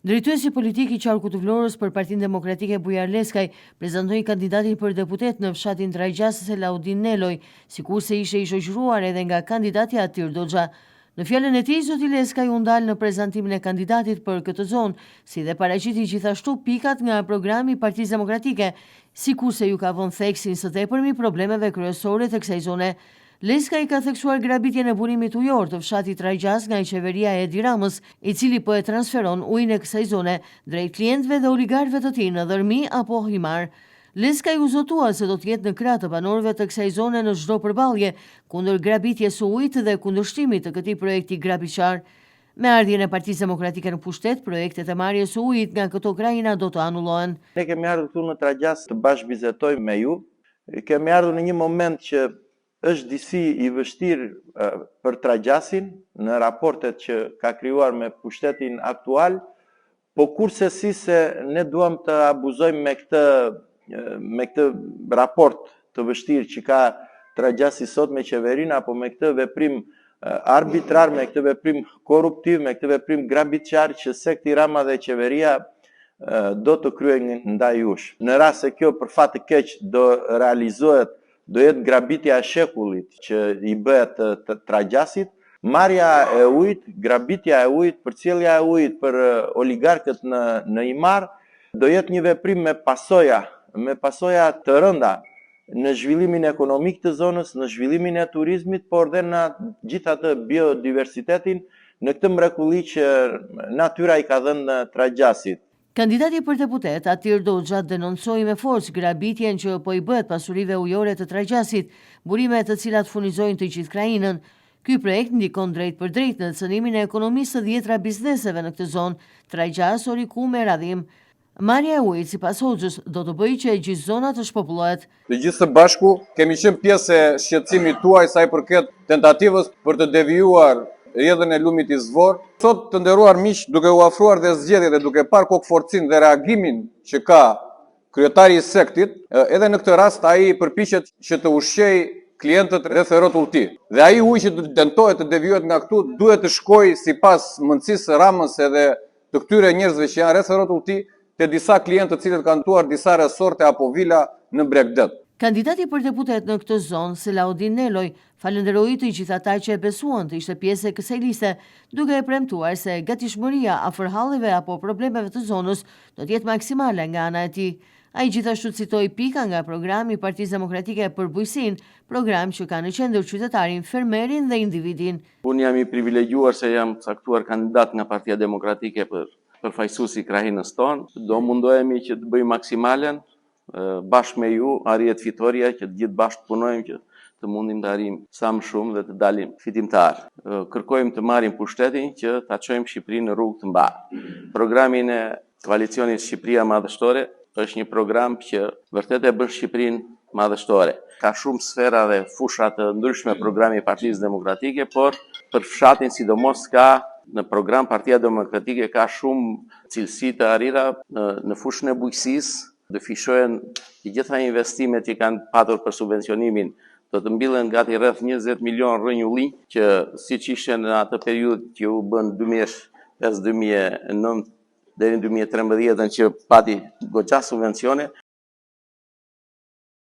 Drejtuesi politik i qarkut të Vlorës për Partinë Demokratike Bujar Leskaj prezantoi kandidatin për deputet në fshatin Trajgjas Selaudin Neloj, sikurse ishte i shoqëruar edhe nga kandidati Atir Doxha. Në fjalën e tij, zoti Leskaj u ndal në prezantimin e kandidatit për këtë zonë, si dhe paraqiti gjithashtu pikat nga programi i Partisë Demokratike, sikurse ju ka vënë theksin së tepërmi problemeve kryesore të kësaj zone. Leskaj ka theksuar grabitjen e burimit ujor të fshatit Trajgjas nga qeveria e Edi Ramës, i cili po e transferon ujin e kësaj zone drejt klientëve dhe oligarëve të tij në Dhërmi apo Himar. Leskaj u zotua se do të jetë në krah të banorëve të kësaj zone në çdo përballje kundër grabitjes së ujit dhe kundërshtimit të këtij projekti grabitçar. Me ardhjen e Partisë Demokratike në pushtet, projektet e marrjes së ujit nga këto krajina do të anullohen. Ne kemi ardhur këtu në Trajgjas të bashkëbizetojmë me ju. Kemi ardhur në një moment që është disi i vështirë për Trajgjasin në raportet që ka krijuar me pushtetin aktual, po kurse si se ne duam të abuzojmë me këtë raport të vështirë që ka Trajgjasi sot me qeverinë, apo me këtë veprim arbitrar, me këtë veprim korruptiv, me këtë veprim grabitçar që sekti Rama dhe qeveria do të kryejnë ndaj jush. Në rast se kjo për fat të keq do realizohet, do jetë grabitja e shekullit që i bëhet të Trajgjasit, marrja e ujit, grabitja e ujit, përcjellja e ujit për oligarkët në Himar, do jetë një veprim me pasoja të rënda në zhvillimin ekonomik të zonës, në zhvillimin e turizmit, por dhe në gjithatë biodiversitetin, në këtë mrekulli që natyra i ka dhënë Trajgjasit. Kandidati për deputet Atir Doxha denoncoi me forcë grabitjen që po i bëhet pasurive ujore të Trajgjasit, burime të cilat furnizojnë të gjithë krajinën. Ky projekt ndikon drejt për drejt në cënimin e ekonomisë të 10 bizneseve në këtë zonë, Trajgjas, Oriku me radhim. Marrja e ujit sipas Hoxhës do të bëjë që gjithë zona të shpopullohet. Të gjithë së bashku kemi qenë pjesë e shqetësimit tuaj sa i përket tentativës për të devijuar rrjedhën e lumit i Zvor. Sot, të nderuar miq, duke u afruar dhe zgjedhjet dhe duke parë kokëforcin dhe reagimin që ka kryetari i sektit, edhe në këtë rast ai përpiqet që të ushqejë klientët rreth rrotull të tij. Dhe ai ujë që tentohet të devijohet nga këtu duhet të shkojë sipas mendësisë së Ramës edhe të këtyre njerëzve që janë rreth rrotull të tij te disa klientë të cilët kanë tuar disa resorte apo vila në Bregdet. Kandidati për deputet në këtë zonë, Selaudin Neloj, falenderoi të gjithë ata që e besuan të ishte pjesë e kësaj liste, duke e premtuar se gatishmëria afër halleve apo problemeve të zonës do të jetë maksimale nga ana e tij. Ai gjithashtu citoi pika nga programi i Partisë Demokratike për bujqësinë, program që ka në qendër qytetarin, fermerin dhe individin. Unë jam i privilegjuar se jam caktuar kandidat nga Partia Demokratike për përfaqësuesi i krajinës tonë. Do mundohemi që të bëjmë maksimalen bashkë me ju, arrihet fitoria që të gjithë bashkë të punojmë që të mundim të arrijmë sa më shumë dhe të dalim fitimtar. Kërkojmë të marrim pushtetin që ta çojmë Shqipërinë në rrugë të mbarë. Programin e koalicionit Shqipëria Madhështore është një program që vërtet e bën Shqipërinë madhështore. Ka shumë sfera dhe fusha të ndryshme programi i Partisë Demokratike, por për fshatin sidomos ka në program Partia Demokratike ka shumë cilësi të arrira në fushën e bujqësisë. Do fishohen të gjitha investimet që kanë patur për subvencionimin, do të mbillen gati rreth 20 milion rrënjulli, që siç ishte në atë periudhë që u bën 2005-2009 deri në 2013 që pati goxha subvencione.